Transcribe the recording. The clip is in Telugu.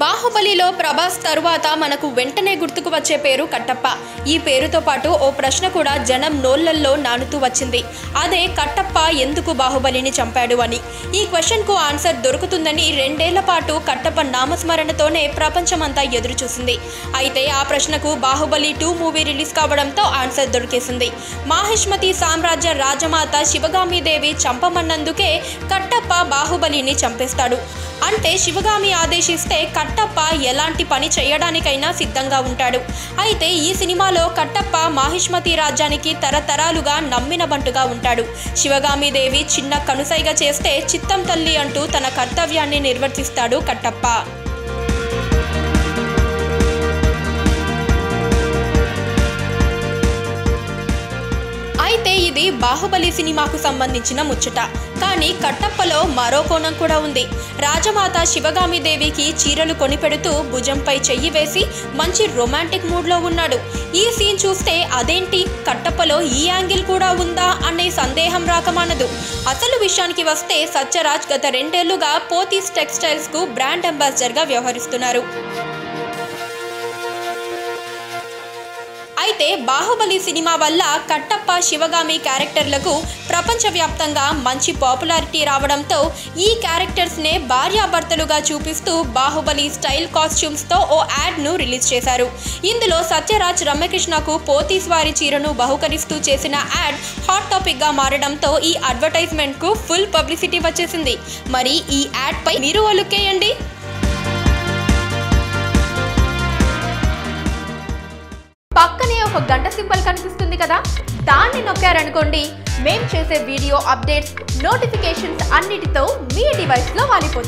బాహుబలిలో ప్రభాస్ తరువాత మనకు వెంటనే గుర్తుకు వచ్చే పేరు కట్టప్ప. ఈ పేరుతో పాటు ఓ ప్రశ్న కూడా జనం నోళ్లల్లో నానుతూ వచ్చింది. అదే కట్టప్ప ఎందుకు బాహుబలిని చంపాడు అని. ఈ క్వశ్చన్కు ఆన్సర్ దొరుకుతుందని 2 ఏళ్ల పాటు కట్టప్ప నామస్మరణతోనే ప్రపంచమంతా ఎదురు చూసింది. అయితే ఆ ప్రశ్నకు బాహుబలి 2 మూవీ రిలీజ్ కావడంతో ఆన్సర్ దొరికేసింది. మాహిష్మతి సామ్రాజ్య రాజమాత శివగామిదేవి చంపమన్నందుకే కట్టప్ప బాహుబలిని చంపేస్తాడు. అంటే శివగామి ఆదేశిస్తే కట్టప్ప ఎలాంటి పని చేయడానికైనా సిద్ధంగా ఉంటాడు. అయితే ఈ సినిమాలో కట్టప్ప మాహిష్మతి రాజ్యానికి తరతరాలుగా నమ్మిన బంటుగా ఉంటాడు. శివగామిదేవి చిన్న కనుసైగ చేస్తే చిత్తం తల్లి అంటూ తన కర్తవ్యాన్ని నిర్వర్తిస్తాడు కట్టప్ప. అయితే ఇది బాహుబలి సినిమాకు సంబంధించిన ముచ్చట. కానీ కట్టప్పలో మరో కోణం కూడా ఉంది. రాజమాత శివగామిదేవికి చీరలు కొనిపెడుతూ భుజంపై చెయ్యి వేసి మంచి రొమాంటిక్ మూడ్లో ఉన్నాడు. ఈ సీన్ చూస్తే అదేంటి కట్టప్పలో ఈ యాంగిల్ కూడా ఉందా అనే సందేహం రాకమానదు. అసలు విషయానికి వస్తే సత్యరాజ్ గత 2 ఏళ్లుగా పోతీస్ టెక్స్టైల్స్కు బ్రాండ్ అంబాసిడర్గా వ్యవహరిస్తున్నారు. అయితే బాహుబలి సినిమా వల్ల కట్టప్ప శివగామి క్యారెక్టర్లకు ప్రపంచవ్యాప్తంగా మంచి పాపులారిటీ రావడంతో ఈ క్యారెక్టర్స్నే భార్యాభర్తలుగా చూపిస్తూ బాహుబలి స్టైల్ కాస్ట్యూమ్స్తో ఓ యాడ్ను రిలీజ్ చేశారు. ఇందులో సత్యరాజ్ రమ్యకృష్ణకు పోతీస్ వారి చీరను బహుకరిస్తూ చేసిన యాడ్ హాట్ టాపిక్గా మారడంతో ఈ అడ్వర్టైజ్మెంట్కు ఫుల్ పబ్లిసిటీ వచ్చేసింది. మరి ఈ యాడ్పై మీరు ఓ లుక్ వేయండి. పక్కనే ఒక గంట సింబల్ కనిపిస్తుంది కదా, దాన్ని నొక్కారనుకోండి మేం చేసే వీడియో అప్డేట్స్, నోటిఫికేషన్స్ అన్నిటితో మీ డివైస్లో వాలిపోతుంది.